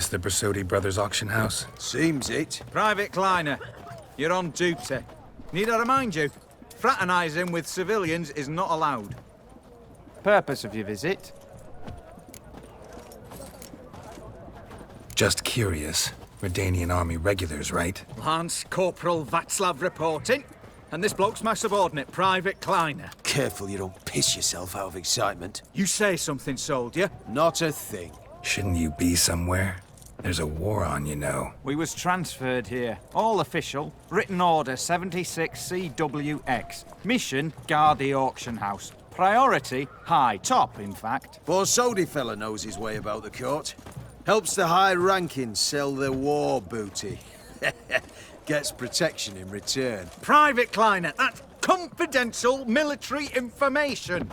This the Bersotti Brothers auction house? Seems it. Private Kleiner, you're on duty. Need I remind you, fraternising with civilians is not allowed. Purpose of your visit? Just curious. Redanian Army regulars, right? Lance Corporal Václav reporting. And this bloke's my subordinate, Private Kleiner. Careful you don't piss yourself out of excitement. You say something, soldier. Not a thing. Shouldn't you be somewhere? There's a war on, you know. We was transferred here. All official. Written order 76 CWX. Mission, guard the auction house. Priority, high. Top, in fact. Borsodi fella knows his way about the court. Helps the high rankings sell their war booty. Gets protection in return. Private Kleiner, that's confidential military information.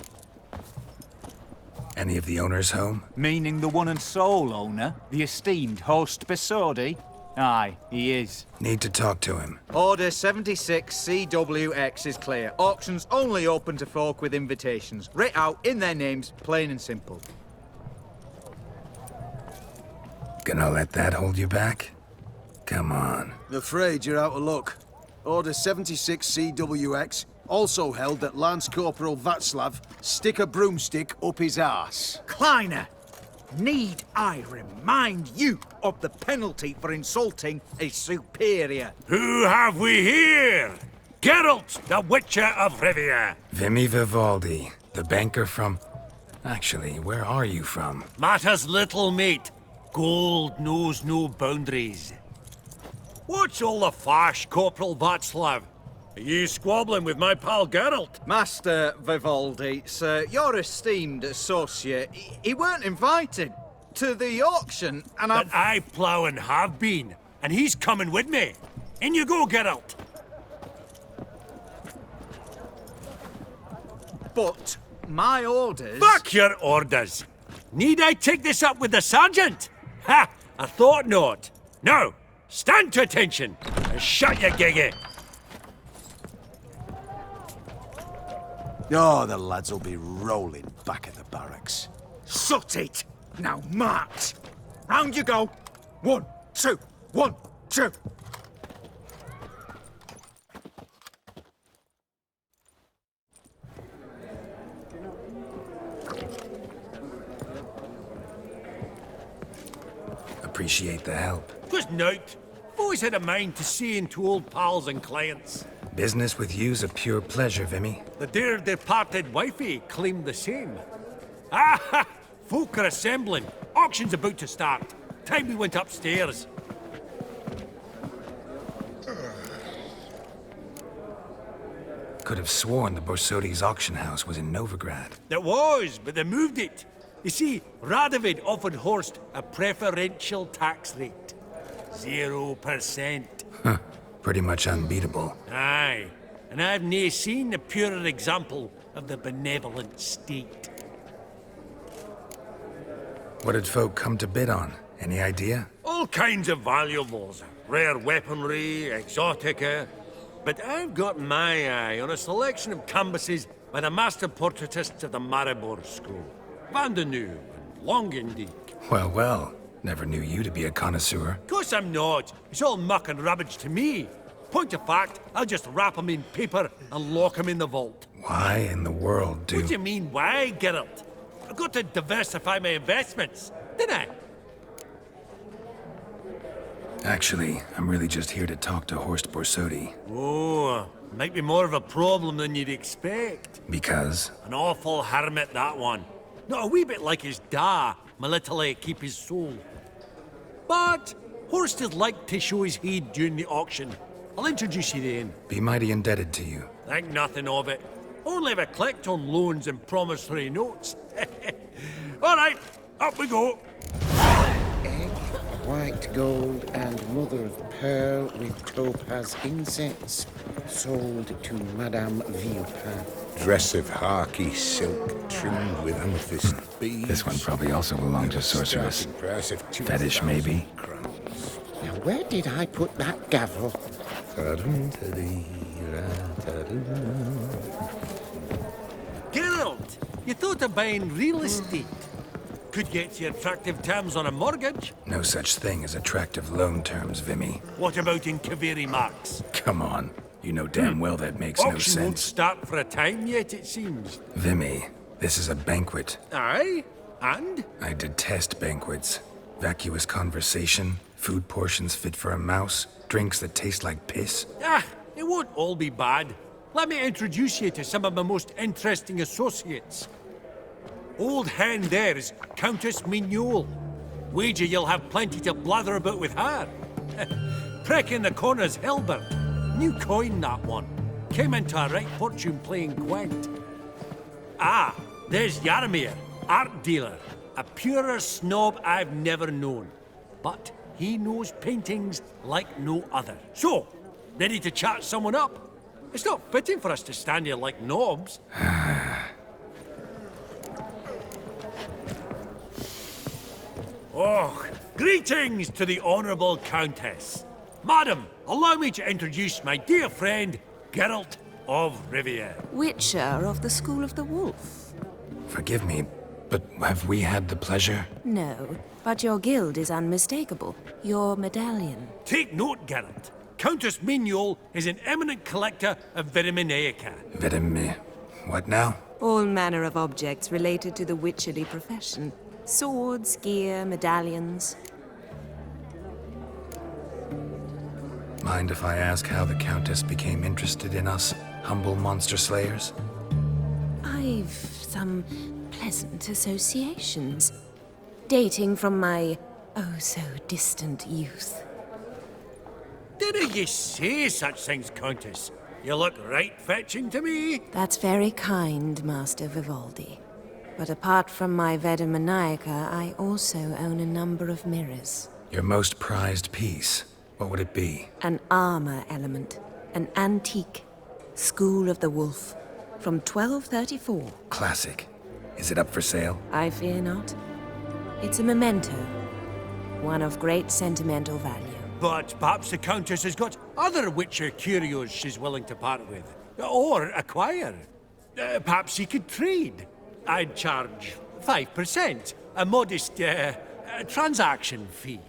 Any of the owners home? Meaning the one and sole owner, the esteemed host Besodi? Aye, he is. Need to talk to him. Order 76 CWX is clear. Auctions only open to folk with invitations. Writ out in their names, plain and simple. Gonna let that hold you back? Come on. I'm afraid you're out of luck. Order 76 CWX also held that Lance Corporal Václav stick a broomstick up his arse. Kleiner, need I remind you of the penalty for insulting a superior? Who have we here? Geralt, the Witcher of Rivia. Vimy Vivaldi, the banker from... Actually, where are you from? Matters little, mate. Gold knows no boundaries. What's all the fash, Corporal Václav? Are you squabbling with my pal Geralt? Master Vivaldi, sir, your esteemed associate, he weren't invited to the auction, and But I plough and have been, and he's coming with me. In you go, Geralt. But my orders... Fuck your orders. Need I take this up with the sergeant? Ha! I thought not. Now, stand to attention and shut your giggy. Oh, the lads will be rolling back at the barracks. Shut it! Now march! Round you go! 1, 2, 1, 2! Appreciate the help. Just note. Always had a mind to seeing to old pals and clients. Business with you's a pure pleasure, Vimy. The dear departed wifey claimed the same. Ah! Folk are assembling. Auction's about to start. Time we went upstairs. Could have sworn the Borsodi's auction house was in Novigrad. It was, but they moved it. You see, Radovid offered Horst a preferential tax rate. 0%. Huh. Pretty much unbeatable. Aye. And I've nae seen a purer example of the benevolent state. What did folk come to bid on? Any idea? All kinds of valuables. Rare weaponry, exotica. But I've got my eye on a selection of canvases by the master portraitists of the Maribor School. Van de Nieuw and Longendijk. Well, well. Never knew you to be a connoisseur. Course I'm not. It's all muck and rubbish to me. Point of fact, I'll just wrap 'em in paper and lock 'em in the vault. Why in the world do... What do you mean, why, Geralt? I've got to diversify my investments, didn't I? Actually, I'm really just here to talk to Horst Borsodi. Oh, might be more of a problem than you'd expect. Because? An awful hermit, that one. Not a wee bit like his da, my little keep his soul. But Horst is like to show his head during the auction. I'll introduce you then. Be mighty indebted to you. Think nothing of it. Only ever clicked on loans and promissory notes. All right, up we go. Egg, white gold, and mother of pearl with topaz incense, sold to Madame Villepin. Dress of harky silk trimmed with amethyst beads. This one probably also belonged to sorceress. Fetish, maybe? Now, where did I put that gavel? Geralt, you thought of buying real estate? Could get you attractive terms on a mortgage. No such thing as attractive loan terms, Vimy. What about in Kaveri Marks? Come on. You know damn well that makes no Auction won't sense. start for a time yet, it seems. Vimy, this is a banquet. Aye? And? I detest banquets. Vacuous conversation, food portions fit for a mouse, drinks that taste like piss. Ah, it won't all be bad. Let me introduce you to some of my most interesting associates. Old hen there is Countess Mignole. Wager you'll have plenty to blather about with her. Prick in the corner's Hilbert. New coin, that one. Came into a right fortune playing Gwent. Ah, there's Yarmir, art dealer. A purer snob I've never known. But he knows paintings like no other. So, ready to chat someone up? It's not fitting for us to stand here like knobs. Oh, greetings to the Honourable Countess. Madam, allow me to introduce my dear friend, Geralt of Rivia. Witcher of the School of the Wolf. Forgive me, but have we had the pleasure? No, but your guild is unmistakable. Your medallion. Take note, Geralt. Countess Mignole is an eminent collector of Vitaminaica. What now? All manner of objects related to the witcherly profession. Swords, gear, medallions. Mind if I ask how the Countess became interested in us, humble monster slayers? I've some pleasant associations. Dating from my oh-so-distant youth. Didn't you say such things, Countess? You look right fetching to me. That's very kind, Master Vivaldi. But apart from my Vitaminaica, I also own a number of mirrors. Your most prized piece, what would it be? An armor element. An antique. School of the Wolf. From 1234. Classic. Is it up for sale? I fear not. It's a memento. One of great sentimental value. But perhaps the Countess has got other Witcher curios she's willing to part with. Or acquire. Perhaps she could trade. I'd charge 5%. A modest, transaction fee.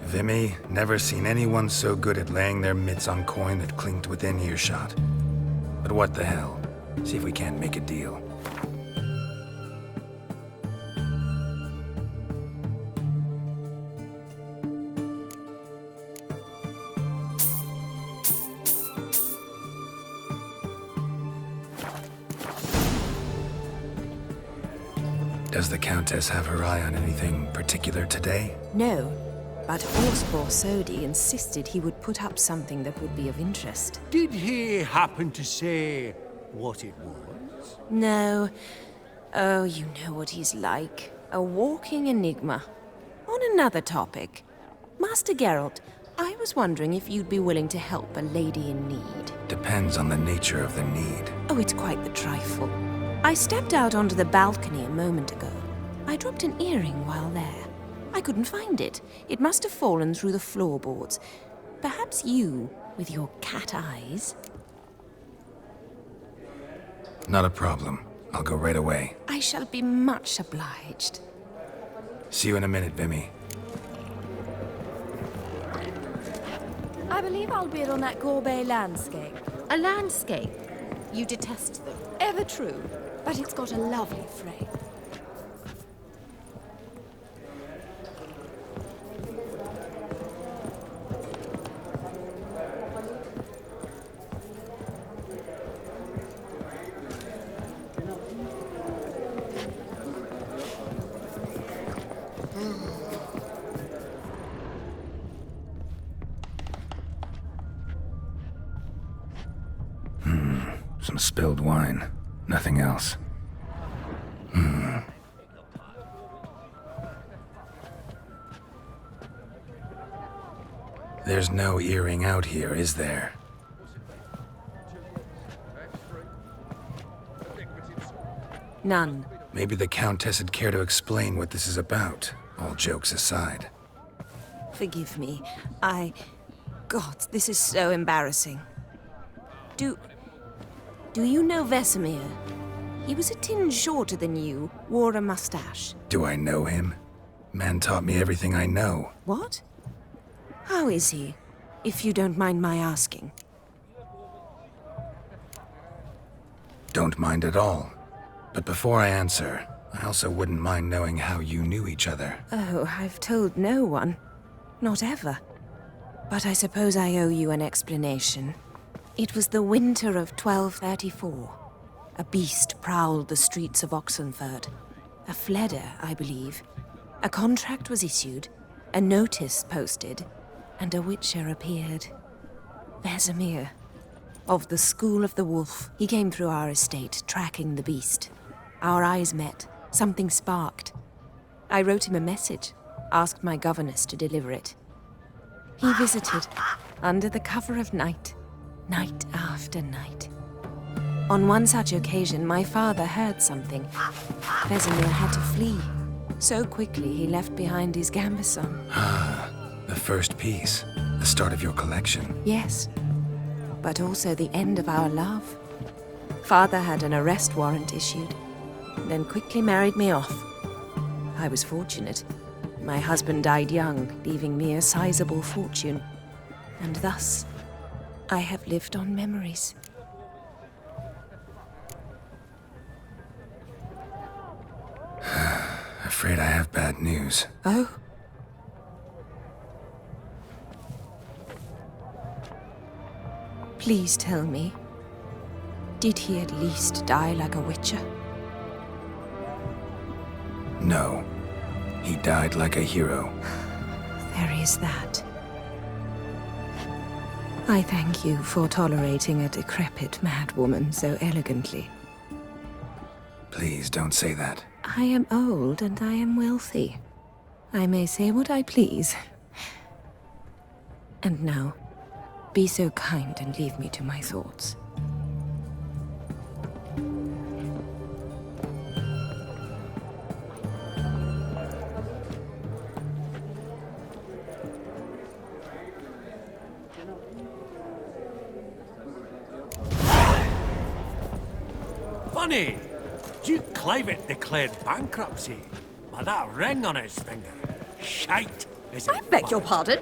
Vimy, never seen anyone so good at laying their mitts on coin that clinked within earshot. But what the hell? See if we can't make a deal. Does the Countess have her eye on anything particular today? No, but Horseball Sodi insisted he would put up something that would be of interest. Did he happen to say what it was? No. Oh, you know what he's like. A walking enigma. On another topic. Master Geralt, I was wondering if you'd be willing to help a lady in need. Depends on the nature of the need. Oh, it's quite the trifle. I stepped out onto the balcony a moment ago. I dropped an earring while there. I couldn't find it. It must have fallen through the floorboards. Perhaps you, with your cat eyes... Not a problem. I'll go right away. I shall be much obliged. See you in a minute, Vimy. I believe I'll bid on that Gorbet landscape. A landscape? You detest them. Ever true, but it's got a lovely frame. Some spilled wine. Nothing else. There's no earring out here, is there? None. Maybe the Countess would care to explain what this is about, all jokes aside. Forgive me. God, this is so embarrassing. Do you know Vesemir? He was a tinge shorter than you, wore a mustache. Do I know him? Man taught me everything I know. What? How is he, if you don't mind my asking? Don't mind at all. But before I answer, I also wouldn't mind knowing how you knew each other. Oh, I've told no one. Not ever. But I suppose I owe you an explanation. It was the winter of 1234. A beast prowled the streets of Oxenford. A fledder, I believe. A contract was issued, a notice posted, and a witcher appeared. Vesemir, of the School of the Wolf. He came through our estate, tracking the beast. Our eyes met. Something sparked. I wrote him a message, asked my governess to deliver it. He visited, under the cover of night, night after night. On one such occasion, my father heard something. Vesemir had to flee. So quickly, he left behind his gambeson. Ah, the first piece. The start of your collection. Yes, but also the end of our love. Father had an arrest warrant issued, then quickly married me off. I was fortunate. My husband died young, leaving me a sizable fortune. And thus, I have lived on memories. Afraid I have bad news. Oh? Please tell me, did he at least die like a witcher? No. He died like a hero. There is that. I thank you for tolerating a decrepit madwoman so elegantly. Please don't say that. I am old and I am wealthy. I may say what I please. And now, be so kind and leave me to my thoughts. Funny! Duke Clivet declared bankruptcy. By that ring on his finger. Shite! Is it? I beg your pardon?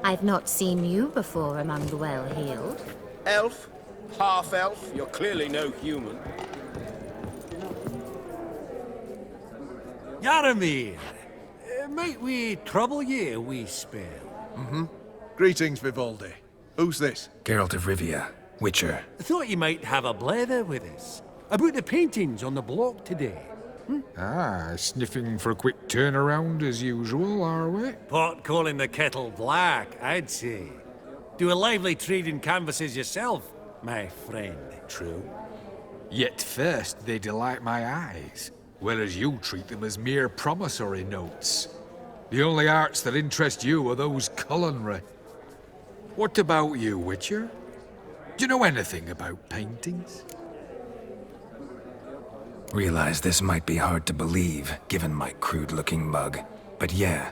I've not seen you before among the well-heeled. Elf? Half-elf? You're clearly no human. Yaramir, might we trouble ye a wee spell? Mm-hmm. Greetings, Vivaldi. Who's this? Geralt of Rivia, Witcher. Thought you might have a blether with us. About the paintings on the block today. Ah, sniffing for a quick turnaround as usual, are we? Pot calling the kettle black, I'd say. Do a lively trade in canvases yourself, my friend. True. Yet first they delight my eyes, whereas you treat them as mere promissory notes. The only arts that interest you are those culinary. What about you, Witcher? Do you know anything about paintings? Realize this might be hard to believe, given my crude-looking mug. But yeah,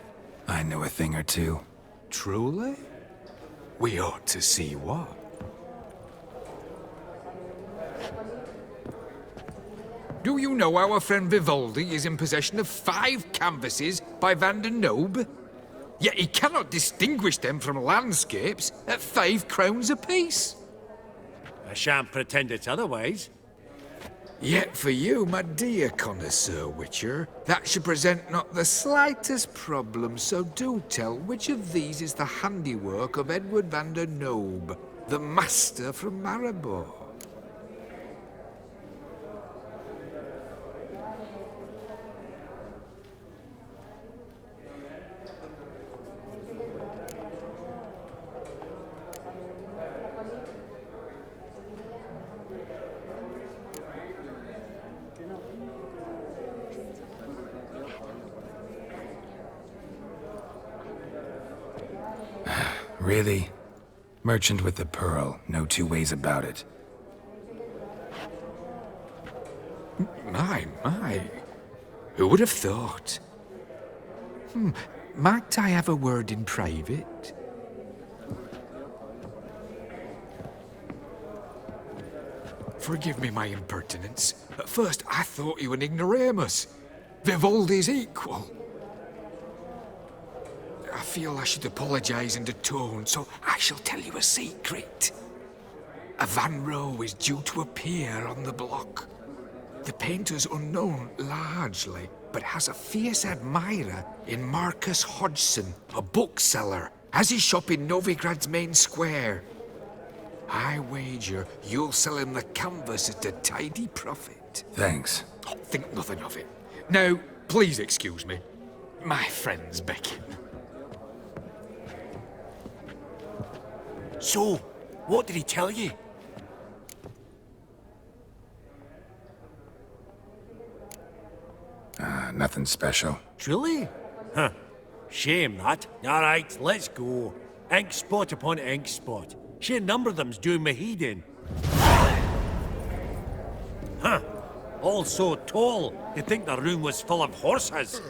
I know a thing or two. Truly? We ought to see what. Do you know our friend Vivaldi is in possession of 5 canvases by Van der Nobe? Yet he cannot distinguish them from landscapes at 5 crowns apiece. I shan't pretend it's otherwise. Yet for you, my dear connoisseur Witcher, that should present not the slightest problem, so do tell which of these is the handiwork of Edward van der Nobe, the master from Maribor. Really? Merchant with the pearl, no two ways about it. My. Who would have thought? Might I have a word in private? Forgive me my impertinence. At first, I thought you an ignoramus. Vivaldi's equal. I feel I should apologise in the tone, so I shall tell you a secret. A Van Row is due to appear on the block. The painter's unknown, largely, but has a fierce admirer in Marcus Hodgson, a bookseller, has his shop in Novigrad's main square. I wager you'll sell him the canvas at a tidy profit. Thanks. Oh, think nothing of it. Now, please excuse me. My friends beckon. So, what did he tell you? Nothing special. Truly? Huh. Shame that. All right, let's go. Ink spot upon ink spot. Sheer number of them's doing me heed in. Huh. All so tall, you'd think the room was full of horses.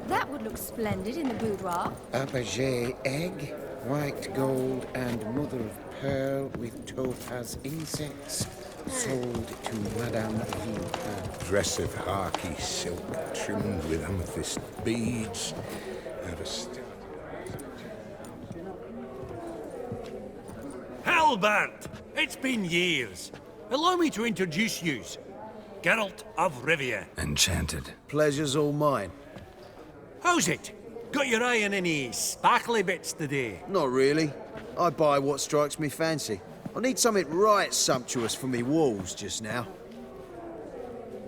That would look splendid in the boudoir. Aubergine egg, white gold and mother of pearl with topaz insets. Sold to Madame Villepin. Dress of harky silk trimmed with amethyst beads. Halbert! It's been years. Allow me to introduce yous. Geralt of Rivia. Enchanted. Pleasure's all mine. How's it? Got your eye on any sparkly bits today? Not really. I buy what strikes me fancy. I need something right sumptuous for me walls just now.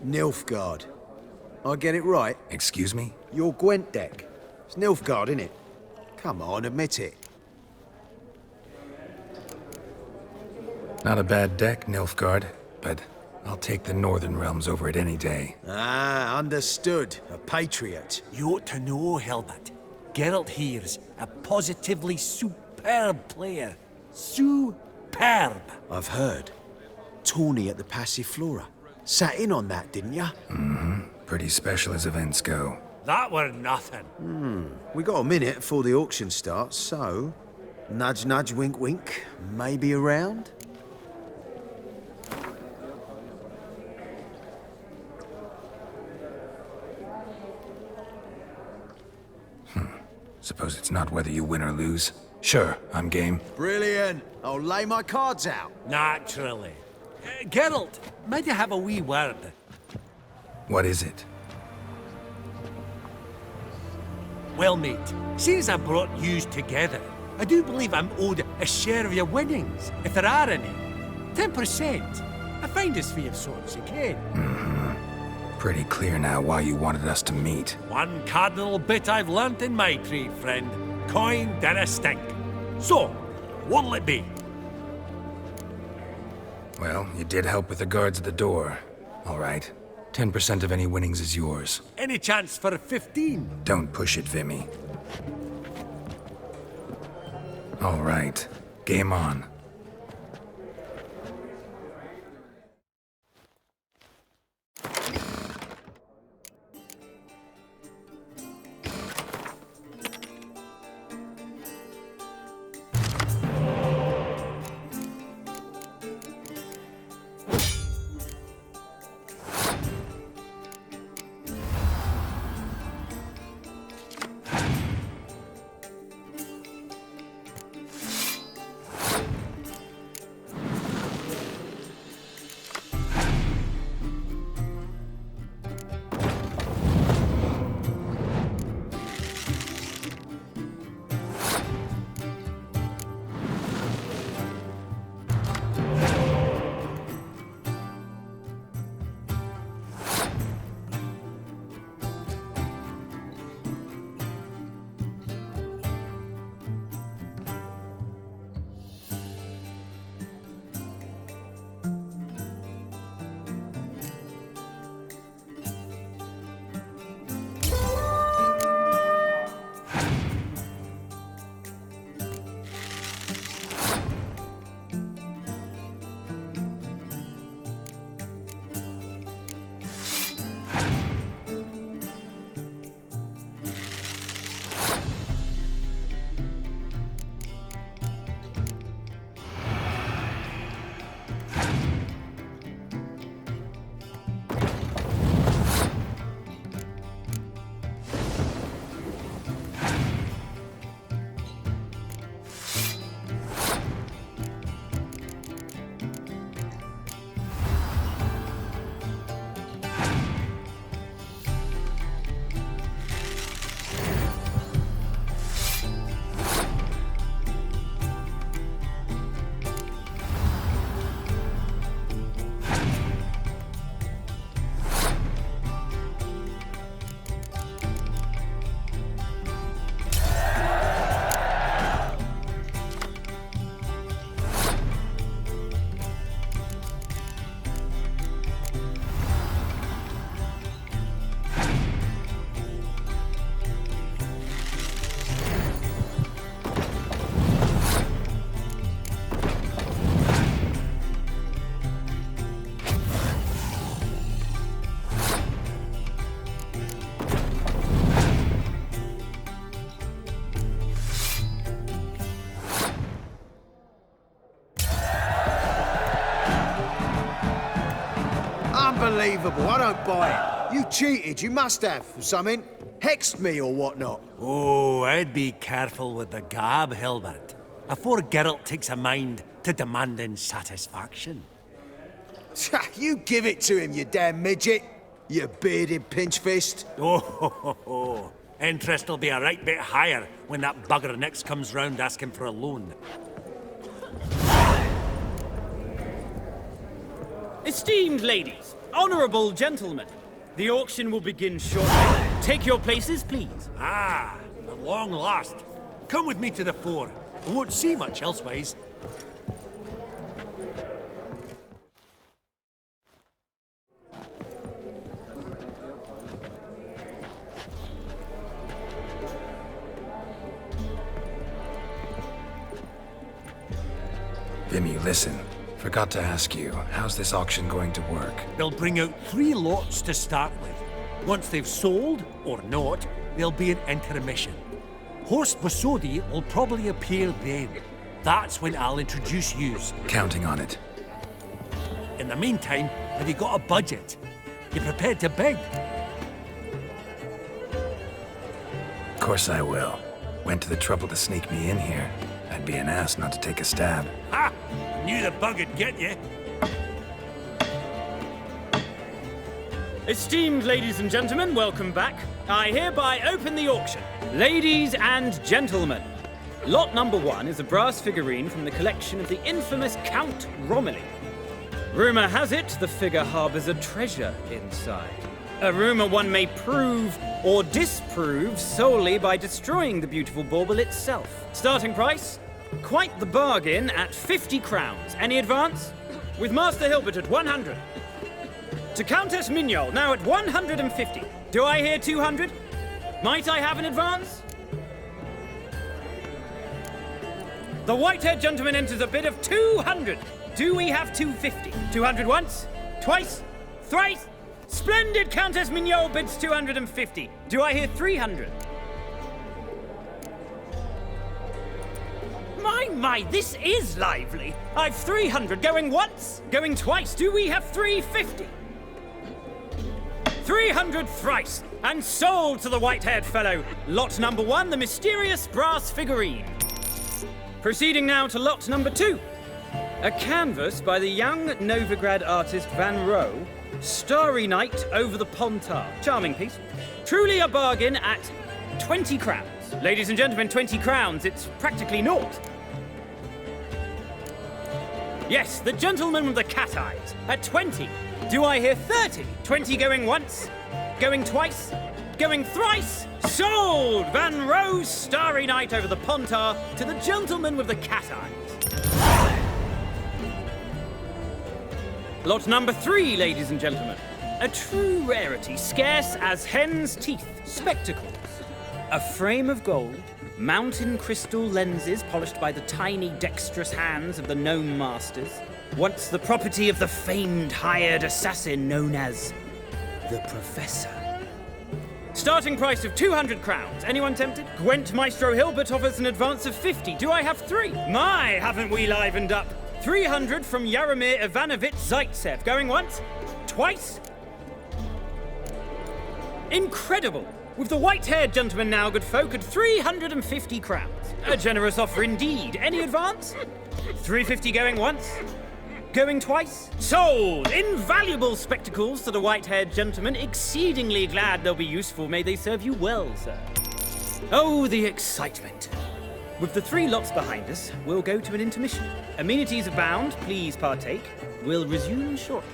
Nilfgaard. I get it right? Excuse me? Your Gwent deck. It's Nilfgaard, innit? Come on, admit it. Not a bad deck, Nilfgaard, but I'll take the Northern Realms over it any day. Ah, understood. A patriot. You ought to know, Helmut. Geralt here's a positively superb player. Superb. I've heard. Tawny at the Passiflora. Sat in on that, didn't ya? Mm-hmm. Pretty special as events go. That were nothing. We got a minute before the auction starts, so... Nudge, nudge, wink, wink. Maybe around? Suppose it's not whether you win or lose. Sure, I'm game. Brilliant. I'll lay my cards out. Naturally. Geralt, might I have a wee word? What is it? Well, mate, since I brought yous together, I do believe I'm owed a share of your winnings, if there are any. 10%. A finder's fee of sorts, you can. Pretty clear now why you wanted us to meet. One cardinal bit I've learnt in my trade, friend. Coin dinna stink. So, what'll it be? Well, you did help with the guards at the door. All right. 10% of any winnings is yours. Any chance for 15? Don't push it, Vimy. All right. Game on. Unbelievable, I don't buy it. You cheated, you must have, or something. Hexed me or whatnot. Oh, I'd be careful with the gab, Hilbert. Afore Geralt takes a mind to demanding satisfaction. You give it to him, you damn midget. You bearded pinchfist. Oh, interest will be a right bit higher when that bugger next comes round asking for a loan. Esteemed ladies, honourable gentlemen, the auction will begin shortly. Take your places, please. Ah, at long last. Come with me to the fore. I won't see much elsewise. Vimy, listen. Forgot to ask you, how's this auction going to work? They'll bring out 3 lots to start with. Once they've sold, or not, there'll be an intermission. Horst Bosodi will probably appear then. That's when I'll introduce yous. Counting on it. In the meantime, have you got a budget? You prepared to bid? Of course I will. Went to the trouble to sneak me in here. I'd be an ass not to take a stab. Ha! Knew the bug'd get you. Esteemed ladies and gentlemen, welcome back. I hereby open the auction. Ladies and gentlemen, lot number 1 is a brass figurine from the collection of the infamous Count Romilly. Rumour has it the figure harbours a treasure inside. A rumour one may prove or disprove solely by destroying the beautiful bauble itself. Starting price? Quite the bargain at 50 crowns. Any advance? With Master Hilbert at 100. To Countess Mignol, now at 150. Do I hear 200? Might I have an advance? The white-haired gentleman enters a bid of 200. Do we have 250? 200 once? Twice? Thrice? Splendid! Countess Mignol bids 250. Do I hear 300? My, this is lively. I've 300 going once, going twice. Do we have 350? 300 thrice, and sold to the white-haired fellow. Lot number 1, the mysterious brass figurine. Proceeding now to lot number 2. A canvas by the young Novigrad artist Van Rohe, Starry Night over the Pontar. Charming piece. Truly a bargain at 20 crowns. Ladies and gentlemen, 20 crowns, it's practically naught. Yes, the gentleman with the cat eyes, at 20. Do I hear 30? 20 going once, going twice, going thrice. Sold! Van Rohe's Starry Night over the Pontar to the gentleman with the cat eyes. Lot number 3, ladies and gentlemen. A true rarity, scarce as hen's teeth. Spectacles. A frame of gold, mountain crystal lenses polished by the tiny, dexterous hands of the gnome masters. Once the property of the famed hired assassin known as the Professor. Starting price of 200 crowns. Anyone tempted? Gwent Maestro Hilbert offers an advance of 50. Do I have 3? My, haven't we livened up? 300 from Yaromir Ivanovich Zaitsev. Going once? Twice? Incredible! With the white-haired gentleman now, good folk, at 350 crowns. A generous offer indeed. Any advance? 350 going once? Going twice? Sold! Invaluable spectacles to the white-haired gentleman. Exceedingly glad they'll be useful. May they serve you well, sir. Oh, the excitement. With the 3 lots behind us, we'll go to an intermission. Amenities abound. Please partake. We'll resume shortly.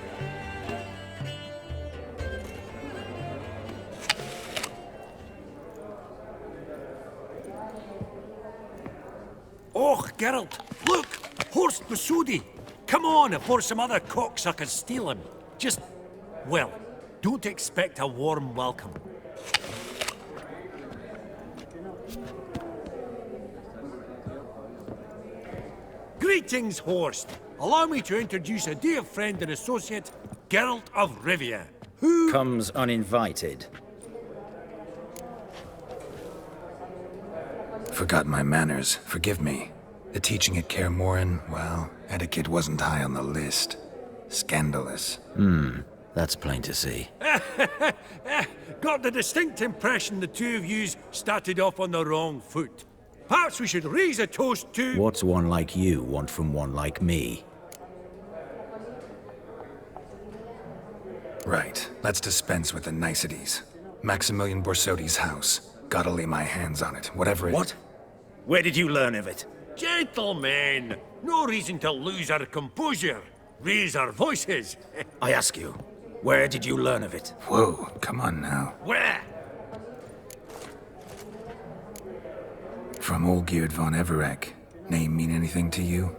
Oh, Geralt, look! Horst Bosodi! Come on, before some other cocksuckers steal him. Just, well, don't expect a warm welcome. Greetings, Horst. Allow me to introduce a dear friend and associate, Geralt of Rivia, who comes uninvited. Forgot my manners. Forgive me. The teaching at Kaer Morhen, well, etiquette wasn't high on the list. Scandalous. That's plain to see. Got the distinct impression the two of yous started off on the wrong foot. Perhaps we should raise a toast to... What's one like you want from one like me? Right. Let's dispense with the niceties. Maximilian Borsodi's house. Gotta lay my hands on it, whatever it... What? Where did you learn of it? Gentlemen, no reason to lose our composure. Raise our voices. I ask you, where did you learn of it? Whoa, come on now. Where? From Olgierd von Everek. Name mean anything to you?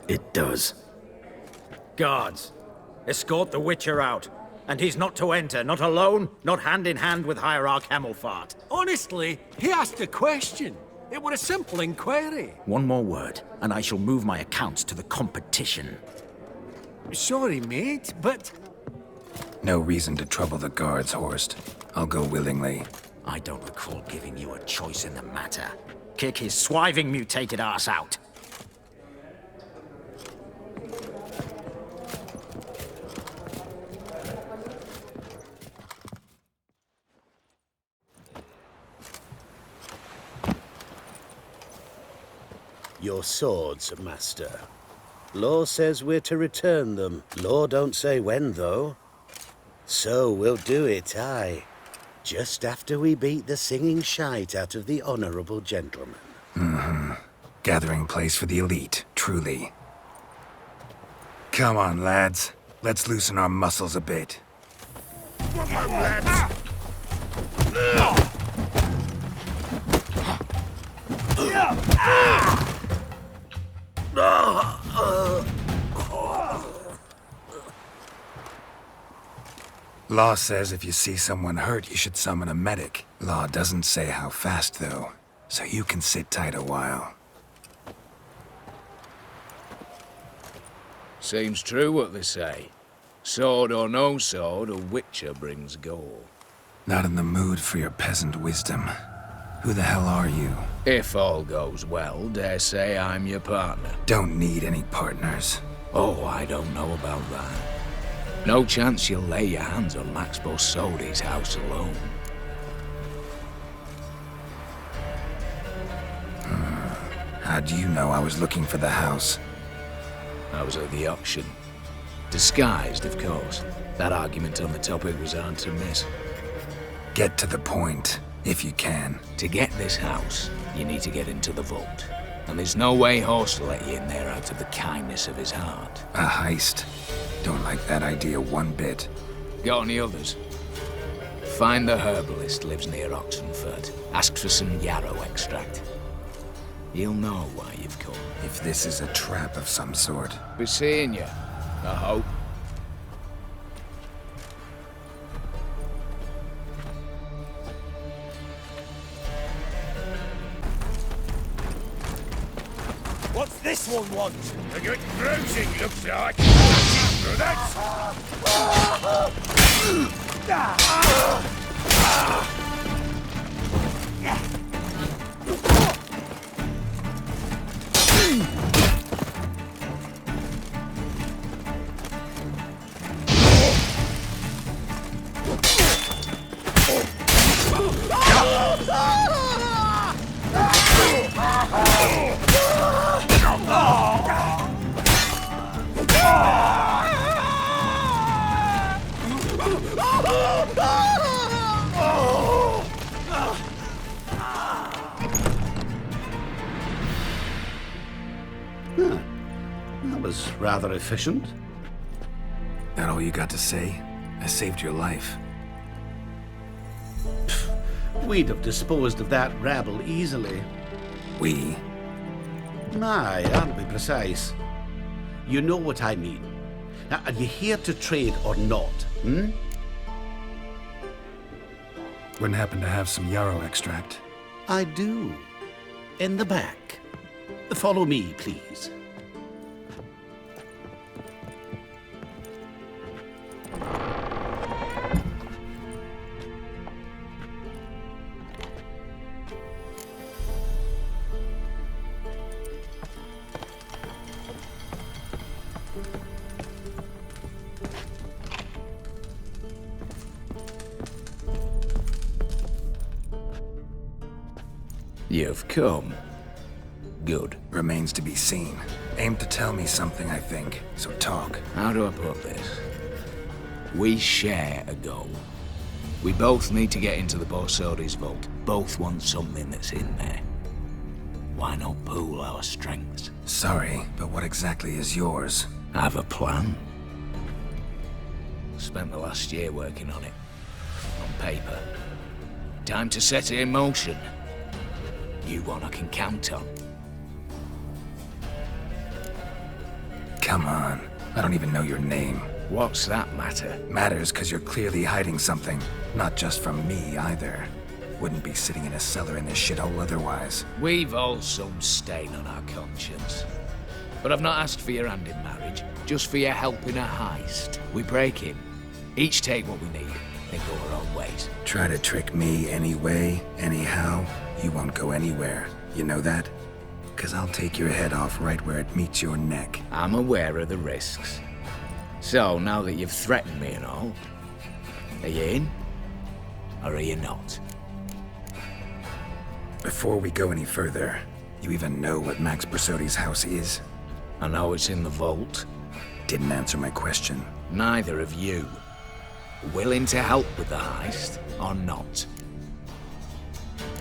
It does. Guards, escort the Witcher out. And he's not to enter, not alone, not hand in hand with Hierarch Hemelfart. Honestly, he asked a question. It were a simple inquiry. One more word, and I shall move my accounts to the competition. Sorry, mate, but... No reason to trouble the guards, Horst. I'll go willingly. I don't recall giving you a choice in the matter. Kick his swiving mutated ass out. Your swords, master. Law says we're to return them. Law don't say when, though. So we'll do it, aye. Just after we beat the singing shite out of the honorable gentleman. Mm-hmm. Gathering place for the elite, truly. Come on, lads. Let's loosen our muscles a bit. Come on, lads! Law says if you see someone hurt, you should summon a medic. Law doesn't say how fast, though, so you can sit tight a while. Seems true what they say. Sword or no sword, a Witcher brings goal. Not in the mood for your peasant wisdom. Who the hell are you? If all goes well, dare say I'm your partner. Don't need any partners. Oh, I don't know about that. No chance you'll lay your hands on Max Borsodi's house alone. How do you know I was looking for the house? I was at the auction. Disguised, of course. That argument on the topic was hard to miss. Get to the point, if you can. To get this house, you need to get into the vault. And there's no way Horst will let you in there out of the kindness of his heart. A heist? Don't like that idea one bit. Got any others? Find the herbalist lives near Oxenfurt. Ask for some yarrow extract. He'll know why you've come. If this is a trap of some sort. Be seeing you, I hope. What's this one want? A good bruising, looks like. That's... That was rather efficient. That all you got to say? I saved your life. We'd have disposed of that rabble easily. We? Aye, I'll be precise. You know what I mean. Now, are you here to trade or not, hmm? Wouldn't happen to have some yarrow extract. I do. In the back. Follow me, please. You've come. Good. Remains to be seen. Aim to tell me something, I think. So talk. How do I put this? We share a goal. We both need to get into the Borsodi's vault. Both want something that's in there. Why not pool our strengths? Sorry, but what exactly is yours? I have a plan. Spent the last year working on it. On paper. Time to set it in motion. You one I can count on. Come on. I don't even know your name. What's that matter? Matters because you're clearly hiding something. Not just from me, either. Wouldn't be sitting in a cellar in this shithole otherwise. We've all some stain on our conscience. But I've not asked for your hand in marriage, just for your help in a heist. We break in, each take what we need, then go our own ways. Try to trick me anyway, anyhow, you won't go anywhere. You know that? Because I'll take your head off right where it meets your neck. I'm aware of the risks. So, now that you've threatened me and all, are you in? Or are you not? Before we go any further, you even know what Max Borsodi's house is? I know it's in the vault. Didn't answer my question. Neither of you. Willing to help with the heist, or not?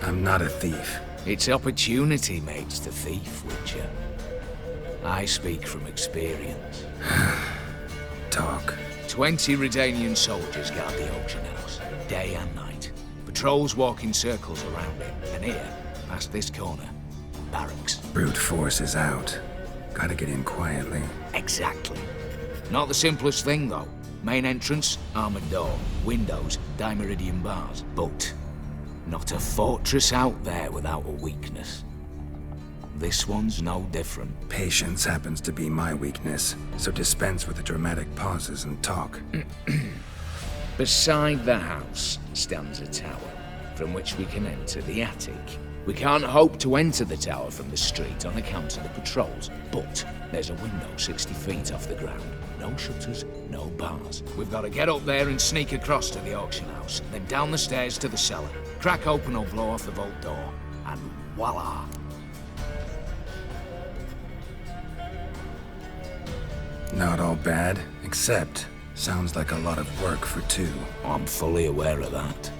I'm not a thief. It's opportunity makes the thief, Witcher. I speak from experience. Talk. 20 Redanian soldiers guard the auction house, day and night. Patrols walk in circles around it, and here, past this corner, barracks. Brute force is out. Gotta get in quietly. Exactly. Not the simplest thing, though. Main entrance, armored door, windows, dimeridian bars. But not a fortress out there without a weakness. This one's no different. Patience happens to be my weakness, so dispense with the dramatic pauses and talk. Beside the house stands a tower, from which we can enter the attic. We can't hope to enter the tower from the street on account of the patrols, but there's a window 60 feet off the ground. No shutters, no bars. We've got to get up there and sneak across to the auction house, then down the stairs to the cellar, crack open or blow off the vault door, and voila! Not all bad, except sounds like a lot of work for two. I'm fully aware of that.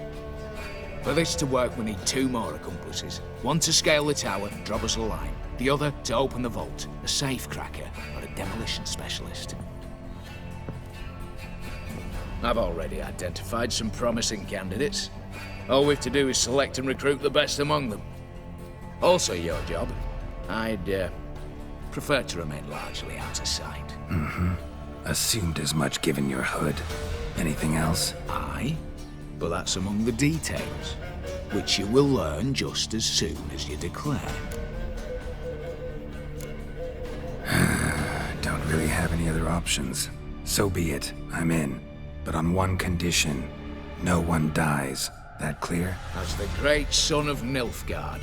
For this to work, we need 2 more accomplices. One to scale the tower, drop us a line. The other to open the vault, a safe cracker or a demolition specialist. I've already identified some promising candidates. All we have to do is select and recruit the best among them. Also your job. I'd prefer to remain largely out of sight. Assumed as much given your hood. Anything else? Aye, but that's among the details, which you will learn just as soon as you declare. Don't really have any other options. So be it, I'm in. But on one condition. No one dies. That clear? As the great son of Nilfgaard.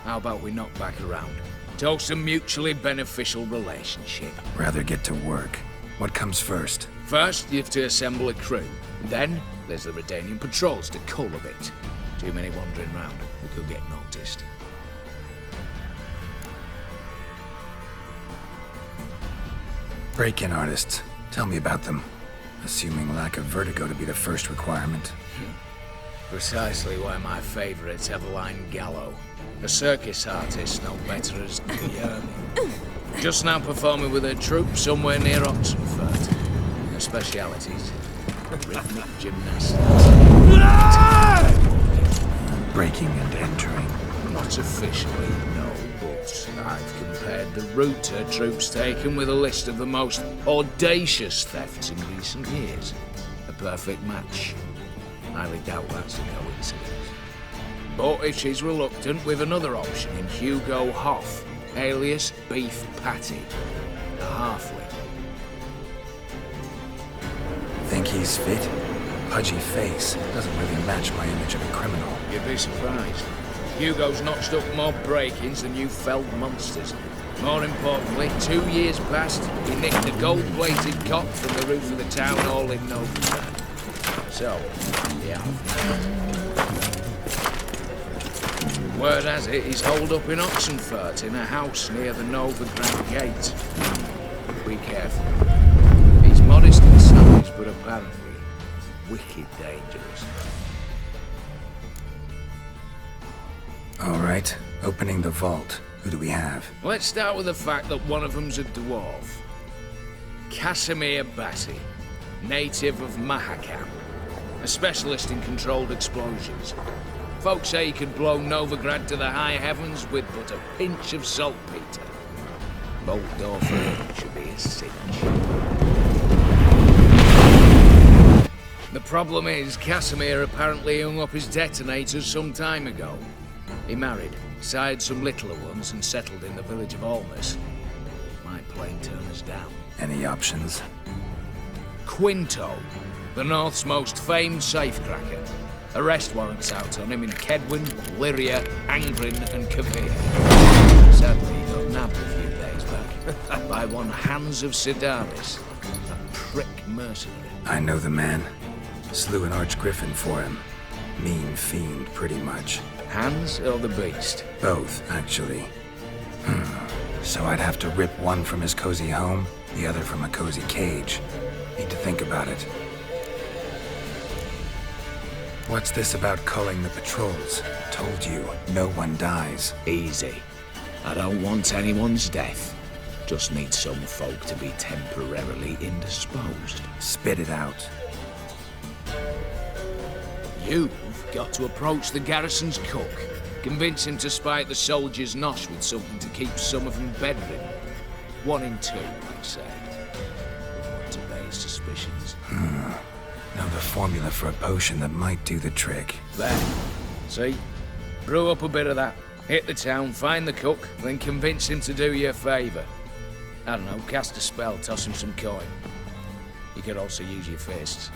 How about we knock back around? Toast a mutually beneficial relationship. Rather get to work. What comes first? First, you have to assemble a crew. Then, there's the Redanian patrols to cull a bit. Too many wandering round. We could get noticed. Break-in artists. Tell me about them. Assuming lack of vertigo to be the first requirement. Precisely why my favourite's Eveline Gallo. A circus artist no better as Guillermo. Just now performing with her troupe somewhere near Oxenford. Her specialities, rhythmic gymnastics. Breaking and entering. Not officially, no, but I've compared the route her troope's taken with a list of the most audacious thefts in recent years. A perfect match. Highly doubt that's a coincidence. But if she's reluctant, with another option in Hugo Hoff, alias Beef Patty, a halfling. Think he's fit? Pudgy face doesn't really match my image of a criminal. You'd be surprised. Hugo's notched up more break-ins than you felled monsters. More importantly, 2 years past, he nicked a gold-plated cop from the roof of the town hall in Novigrad. So, yeah. Word has it he's holed up in Oxenfurt in a house near the Novigrad Gate. Be careful. He's modest in size, but apparently wicked dangerous. All right, opening the vault. Who do we have? Let's start with the fact that one of them's a dwarf. Casimir Bassi, native of Mahakam, a specialist in controlled explosions. Folks say he could blow Novigrad to the high heavens with but a pinch of saltpeter. Bolt door for him should be a cinch. The problem is, Casimir apparently hung up his detonators some time ago. He married, sired some littler ones, and settled in the village of Alness. Might plain turn us down. Any options? Quinto, the North's most famed safecracker. Arrest warrants out on him in Kedwin, Lyria, Angrin, and Kavir. Sadly, he got nabbed a few days back by one Hans of Sidaris, a prick mercenary. I know the man. Slew an archgriffin for him. Mean fiend, pretty much. Hans or the beast? Both, actually. So I'd have to rip one from his cozy home, the other from a cozy cage. Need to think about it. What's this about culling the patrols? Told you, no one dies. Easy. I don't want anyone's death. Just need some folk to be temporarily indisposed. Spit it out. You've got to approach the garrison's cook. Convince him to spike the soldiers' nosh with something to keep some of them bedridden. 1 in 2, I'd say. Not to raise suspicions. Know the formula for a potion that might do the trick. There. See? Brew up a bit of that. Hit the town, find the cook, then convince him to do you a favour. I don't know, cast a spell, toss him some coin. You could also use your fists.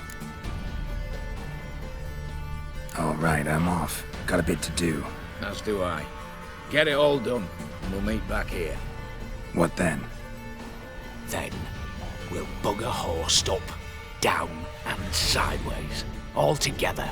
All right, I'm off. Got a bit to do. As do I. Get it all done, and we'll meet back here. What then? Then, we'll bugger horsed up, down, and sideways. All together.